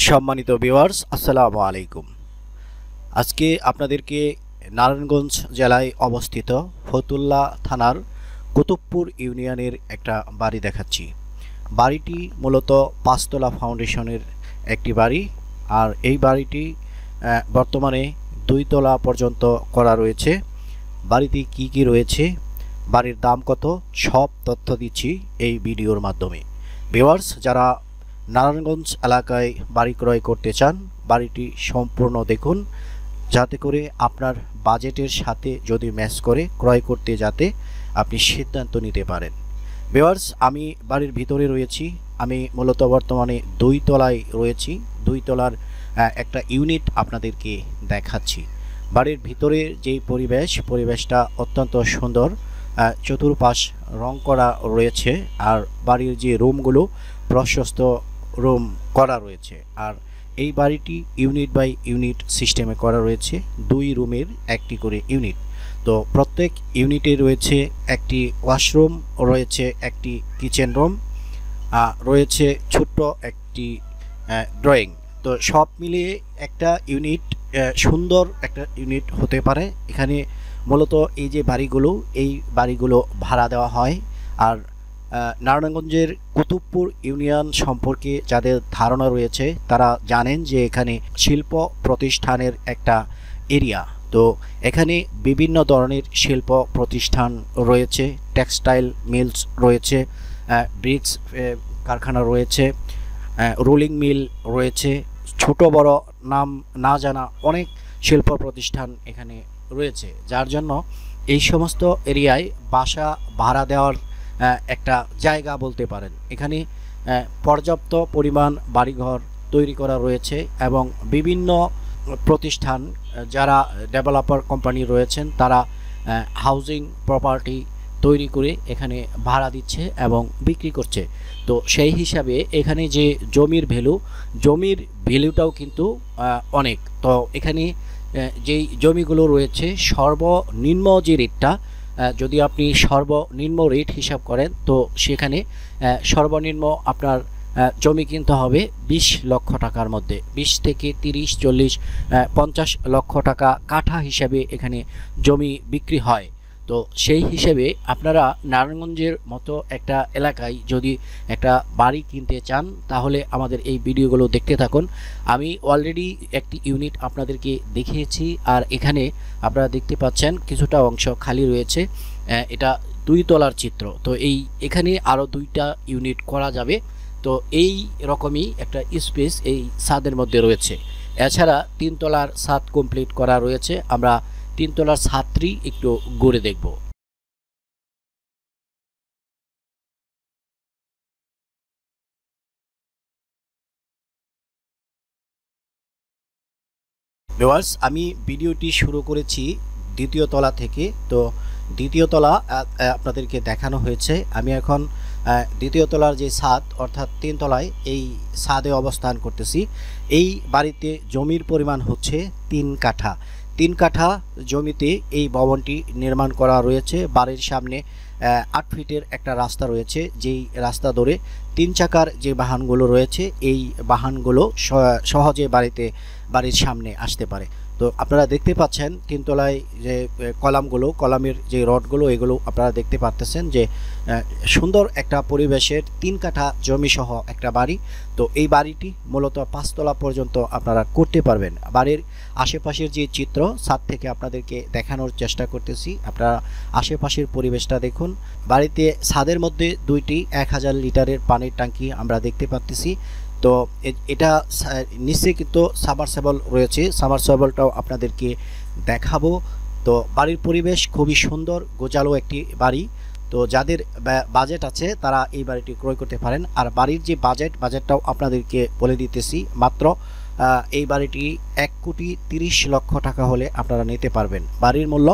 সম্মানিত ভিউয়ার্স, আসসালামু আলাইকুম। আজকে আপনাদেরকে নারায়ণগঞ্জ জেলায় অবস্থিত ফতুল্লা থানার কুতুবপুর ইউনিয়নের একটা বাড়ি দেখাচ্ছি। বাড়িটি মূলত পাঁচতলা ফাউন্ডেশনের একটি বাড়ি, আর এই বাড়িটি বর্তমানে 2 তলা পর্যন্ত করা রয়েছে। বাড়িতে কি কি রয়েছে, বাড়ির দাম কত, সব তথ্য দিচ্ছি এই ভিডিওর মাধ্যমে। ভিউয়ার্স, যারা নারায়ণগঞ্জ এলাকায় বাড়ি ক্রয় করতে চান, বাড়িটি সম্পূর্ণ দেখুন, যাতে করে আপনার বাজেটের সাথে যদি ম্যাচ করে ক্রয় করতে যাতে আপনি সিদ্ধান্ত নিতে পারেন। ভিউয়ার্স, আমি বাড়ির ভিতরে রয়েছি। আমি মূলত বর্তমানে 2 তলায় রয়েছি। 2 তলার একটা ইউনিট আপনাদেরকে দেখাচ্ছি। বাড়ির ভিতরে যেই পরিবেশটা অত্যন্ত সুন্দর। চতুর্পাশ রং করা রয়েছে, আর বাড়ির যে রুমগুলো প্রশস্ত রুম করা রয়েছে। আর এই বাড়িটি ইউনিট বাই ইউনিট সিস্টেমে করা রয়েছে। 2 রুমের একটি করে ইউনিট। তো প্রত্যেক ইউনিটে রয়েছে একটি ওয়াশরুম, রয়েছে একটি কিচেন রুম, রয়েছে ছোট্ট একটি ড্রয়িং। তো সব মিলিয়ে একটা ইউনিট সুন্দর একটা ইউনিট হতে পারে। এখানে মূলত এই যে এই বাড়িগুলো ভাড়া দেওয়া হয়। আর নারায়ণগঞ্জের কুতুবপুর ইউনিয়ন সম্পর্কে যাদের ধারণা রয়েছে তারা জানেন যে এখানে শিল্প প্রতিষ্ঠানের একটা এরিয়া। তো এখানে বিভিন্ন ধরনের শিল্প প্রতিষ্ঠান রয়েছে, টেক্সটাইল মিলস রয়েছে, ব্রিক্স কারখানা রয়েছে, রোলিং মিল রয়েছে, ছোট বড় নাম না জানা অনেক শিল্প প্রতিষ্ঠান এখানে রয়েছে, যার জন্য এই সমস্ত এরিয়ায় বাসা ভাড়া দেওয়ার একটা জায়গা বলতে পারেন। এখানে পর্যাপ্ত পরিমাণ বাড়িঘর তৈরি করা রয়েছে, এবং বিভিন্ন প্রতিষ্ঠান যারা ডেভেলপার কোম্পানি রয়েছেন তারা হাউজিং প্রপার্টি তৈরি করে এখানে ভাড়া দিচ্ছে এবং বিক্রি করছে। তো সেই হিসাবে এখানে যে জমির ভ্যালুটাও কিন্তু অনেক। তো এখানে যেই জমিগুলো রয়েছে সর্বনিম্ন যে রেটটা, যদি আপনি সর্বনিম্ন রেট হিসাব করেন তো সেখানে সর্বনিম্ন আপনার জমি কিনতে হবে 20 লক্ষ টাকার মধ্যে। 20 থেকে 30, 40, 50 লক্ষ টাকা কাঠা হিসাবে এখানে জমি বিক্রি হয়। তো সেই হিসেবে আপনারা নারায়ণগঞ্জের মতো একটা এলাকায় যদি একটা বাড়ি কিনতে চান তাহলে আমাদের এই ভিডিওগুলো দেখতে থাকুন। আমি অলরেডি একটি ইউনিট আপনাদেরকে দেখিয়েছি, আর এখানে আপনারা দেখতে পাচ্ছেন কিছুটা অংশ খালি রয়েছে। এটা 2 তলার চিত্র। তো এখানে আরও 2টা ইউনিট করা যাবে। তো এই রকমই একটা স্পেস এই ছাদের মধ্যে রয়েছে। এছাড়া 3 তলার ছাদ কমপ্লিট করা রয়েছে। আমরা 3 তলার ছাদটি একটু ঘুরে দেখব। ভিউয়ার্স, আমি ভিডিওটি শুরু করেছি 2য় তলা থেকে। তো 2য় তলা আপনাদেরকে দেখানো হয়েছে। আমি এখন 2য় তলার যে ছাদ অর্থাৎ 3 তলায় এই ছাদে অবস্থান করতেছি। এই বাড়িতে জমির পরিমাণ হচ্ছে 3 কাঠা। 3 কাঠা জমিতে এই ভবনটি নির্মাণ করা রয়েছে। বাড়ির সামনে 8 ফিটের একটা রাস্তা রয়েছে, যেই রাস্তা ধরে 3 চাকার যে বাহনগুলো রয়েছে এই বাহনগুলো সহজে বাড়ির সামনে আসতে পারে। তো আপনারা দেখতে পাচ্ছেন 3 তলায় যে কলামের যে রডগুলো এগুলো আপনারা দেখতে পাচ্ছেন যে সুন্দর একটা পরিবেশের 3 কাঠা জমি সহ একটা বাড়ি। তো এই বাড়িটি মূলত 5 তলা পর্যন্ত আপনারা করতে পারবেন। বাড়ির আশেপাশের যে চিত্র ছাদ থেকে আপনাদেরকে দেখানোর চেষ্টা করতেছি। আপনারা আশেপাশের পরিবেশটা দেখুন। বাড়িতে ছাদের মধ্যে 2টি 1000 লিটারের পানির ট্যাঙ্কি আমরা দেখতে পাচ্ছি। তো এটা নিচে কিন্তু সাবমার্সিবল রয়েছে, সাবমার্সিবলটাও আপনাদেরকে দেখাবো। তো বাড়ির পরিবেশ খুবই সুন্দর, গোছালো একটি বাড়ি। তো যাদের বাজেট আছে তারা এই বাড়িটি ক্রয় করতে পারেন। আর বাড়ির যে বাজেটটাও আপনাদেরকে বলে দিতেছি। মাত্র এই বাড়িটি 1,30,00,000 টাকা হলে আপনারা নিতে পারবেন। বাড়ির মূল্য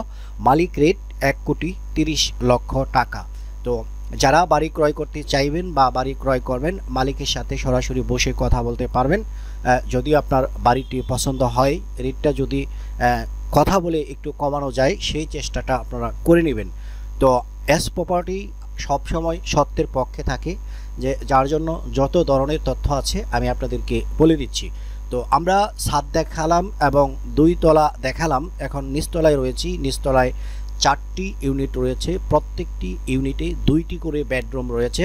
মালিক রেট 1,30,00,000 টাকা। তো যারা বাড়ি ক্রয় করতে চাইবেন বা বাড়ি ক্রয় করবেন, মালিকের সাথে সরাসরি বসে কথা বলতে পারবেন। যদি আপনার বাড়িটি পছন্দ হয়, রেটটা যদি কথা বলে একটু কমানো যায় সেই চেষ্টাটা আপনারা করে নেবেন। তো এস প্রপার্টি সবসময় সত্যের পক্ষে থাকে। যে যার জন্য যত ধরনের তথ্য আছে আমি আপনাদেরকে বলে দিচ্ছি। তো আমরা ছাদ দেখালাম এবং 2 তলা দেখালাম, এখন নিচতলায় রয়েছি। নিচতলায় 4টি ইউনিট রয়েছে, প্রত্যেকটি ইউনিটে 2টি করে বেডরুম রয়েছে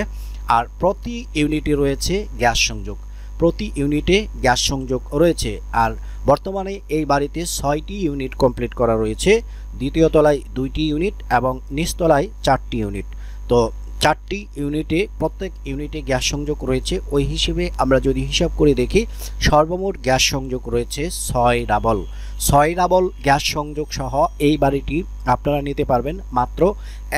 আর প্রতি ইউনিটে রয়েছে গ্যাস সংযোগ। প্রতি ইউনিটে গ্যাস সংযোগ রয়েছে আর বর্তমানে এই বাড়িতে 6টি ইউনিট কমপ্লিট করা রয়েছে। দ্বিতীয় তলায় 2টি ইউনিট এবং নিচতলায় 4টি ইউনিট। তো 4টি ইউনিটে প্রত্যেক ইউনিটে গ্যাস সংযোগ রয়েছে। ওই হিসেবে আমরা যদি হিসাব করে দেখি সর্বমোট গ্যাস সংযোগ রয়েছে 6 ডাবল গ্যাস সংযোগ সহ এই বাড়িটি আপনারা নিতে পারবেন মাত্র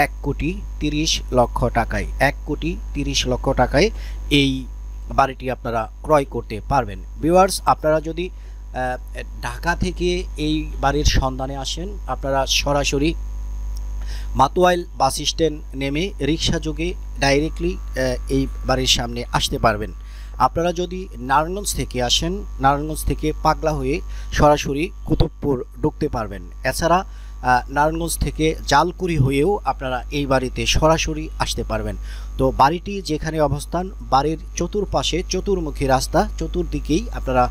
1,30,00,000 টাকায়। 1,30,00,000 টাকায় এই বাড়িটি আপনারা ক্রয় করতে পারবেন। ভিউয়ার্স, আপনারা যদি ঢাকা থেকে এই বাড়ির সন্ধানে আসেন, আপনারা সরাসরি মাতোয়াইল বাস স্ট্যান্ড নেমে রিক্সা যোগে ডাইরেক্টলি এই বাড়ির সামনে আসতে পারবেন। আপনারা যদি নারায়ণগঞ্জ থেকে আসেন, নারায়ণগঞ্জ থেকে পাগলা হয়ে সরাসরি কুতুবপুর ঢুকতে পারবেন। এছাড়া নারায়ণগঞ্জ থেকে জালকুড়ি হয়েও আপনারা এই বাড়িতে সরাসরি আসতে পারবেন। তো বাড়িটি যেখানে অবস্থান, বাড়ির চতুর্পাশে চতুর্মুখী রাস্তা, চতুর্দিকেই আপনারা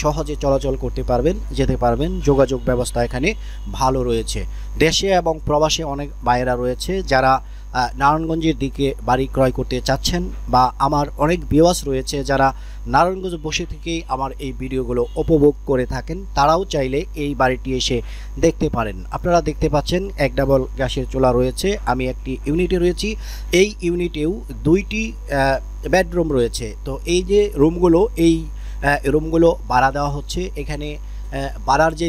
সহজে চলাচল করতে পারবেন, যেতে পারবেন। যোগাযোগ ব্যবস্থা এখানে ভালো রয়েছে। দেশে এবং প্রবাসে অনেক ভাইয়েরা রয়েছে যারা নারায়ণগঞ্জের দিকে বাড়ি ক্রয় করতে চাচ্ছেন, বা আমার অনেক ভিউয়ার্স রয়েছে যারা নারায়ণগঞ্জ বসে থেকেই আমার এই ভিডিওগুলো উপভোগ করে থাকেন। তারাও চাইলে এই বাড়িটি এসে দেখতে পারেন। আপনারা দেখতে পাচ্ছেন 1 ডাবল গ্যাসের চুলা রয়েছে। আমি একটি ইউনিটে রয়েছি। এই ইউনিটেও 2টি বেডরুম রয়েছে। তো এই যে রুমগুলো, এই রুমগুলো ভাড়া দেওয়া হচ্ছে। এখানে ভাড়ার যে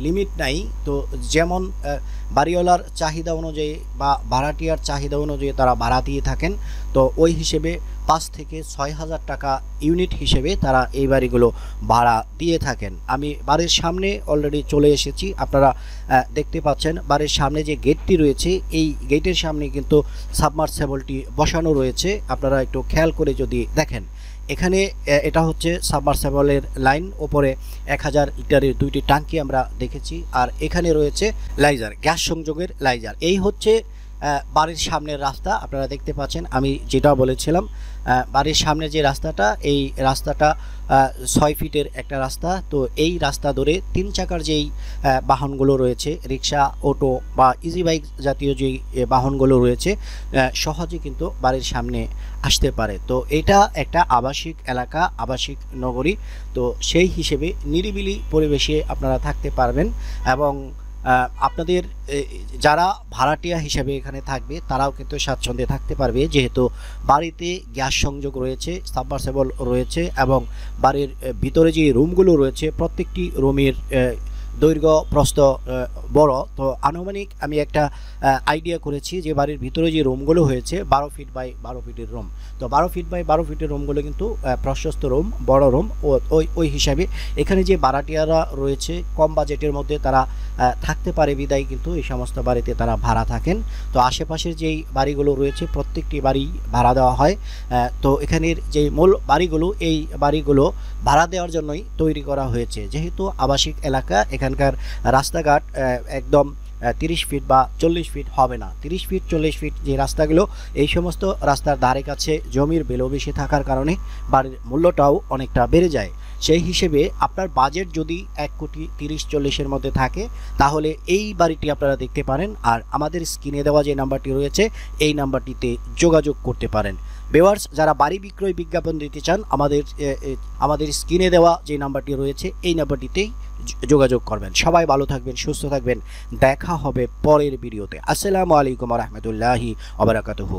লিমিট নাই। তো যেমন বাড়িওয়ালার চাহিদা অনুযায়ী বা ভাড়াটিয়ার চাহিদা অনুযায়ী তারা ভাড়া দিয়ে থাকেন। তো ওই হিসেবে 5 থেকে 6,000 টাকা ইউনিট হিসেবে তারা এই বাড়িগুলো ভাড়া দিয়ে থাকেন। আমি বাড়ির সামনে অলরেডি চলে এসেছি। আপনারা দেখতে পাচ্ছেন বাড়ির সামনে যে গেটটি রয়েছে, এই গেটের সামনে কিন্তু সাবমার্সিবলটি বসানো রয়েছে। আপনারা একটু খেয়াল করে যদি দেখেন, এখানে এটা হচ্ছে সাবমার্সিবলের লাইন। ওপরে 1000 লিটারের 2টি ট্যাঙ্কি আমরা দেখেছি। আর এখানে রয়েছে লাইজার, গ্যাস সংযোগের লাইজার। এই হচ্ছে বাড়ির সামনের রাস্তা। আপনারা দেখতে পাচ্ছেন আমি যেটা বলেছিলাম, বাড়ির সামনে যে রাস্তাটা, এই রাস্তাটা 6 ফিটের একটা রাস্তা। তো এই রাস্তা ধরে 3 চাকার যেই বাহনগুলো রয়েছে, রিক্সা, অটো বা ইজি বাইক জাতীয় যেই বাহনগুলো রয়েছে, সহজে কিন্তু বাড়ির সামনে আসতে পারে। তো এটা একটা আবাসিক এলাকা, আবাসিক নগরী। তো সেই হিসেবে নিরিবিলি পরিবেশে আপনারা থাকতে পারবেন এবং আপনাদের যারা ভাড়াটিয়া হিসেবে এখানে থাকবে তারাও কিন্তু স্বাচ্ছন্দ্যে থাকতে পারবে, যেহেতু বাড়িতে গ্যাস সংযোগ রয়েছে, সাবমার্সিবল রয়েছে এবং বাড়ির ভিতরে যে রুমগুলো রয়েছে প্রত্যেকটি রুমের দৈর্ঘ্য প্রস্থ বড়। তো আনুমানিক আমি একটা আইডিয়া করেছি যে বাড়ির ভিতরে যে রুমগুলো হয়েছে 12 ফিট বাই 12 ফিটের রুম। তো 12 ফিট বাই 12 ফিটের রুমগুলো কিন্তু প্রশস্ত রুম, বড় রুম। ওই হিসাবে এখানে যে ভাড়াটিয়ারা রয়েছে কম বাজেটের মধ্যে তারা থাকতে পারে বিদায় কিন্তু এই সমস্ত বাড়িতে তারা ভাড়া থাকেন। তো আশেপাশের যেই বাড়িগুলো রয়েছে প্রত্যেকটি বাড়ি ভাড়া দেওয়া হয়। তো এখানের যে মূল বাড়িগুলো, এই বাড়িগুলো ভাড়া দেওয়ার জন্যই তৈরি করা হয়েছে। যেহেতু আবাসিক এলাকা, এখানকার রাস্তাঘাট একদম 30 ফিট বা 40 ফিট হবে না। 30 ফিট 40 ফিট যে রাস্তাগুলো, এই সমস্ত রাস্তার ধারে কাছে জমির ভ্যালু বেশি থাকার কারণে বাড়ির মূল্যটাও অনেকটা বেড়ে যায়। সেই হিসেবে আপনার বাজেট যদি 1,30,40,000-এর মধ্যে থাকে তাহলে এই বাড়িটি আপনারা দেখতে পারেন। আর আমাদের স্ক্রিনে দেওয়া যে নাম্বারটি রয়েছে এই নাম্বারটিতে যোগাযোগ করতে পারেন। ভিউয়ার্স, যারা বাড়ি বিক্রয় বিজ্ঞাপন দিতে চান আমাদের স্ক্রিনে দেওয়া যে নাম্বারটি রয়েছে এই নাম্বারটিতেই যোগাযোগ করবেন। সবাই ভালো থাকবেন, সুস্থ থাকবেন। দেখা হবে পরের ভিডিওতে। আসসালামু আলাইকুম ওয়া রাহমাতুল্লাহি ওয়া বারাকাতুহু।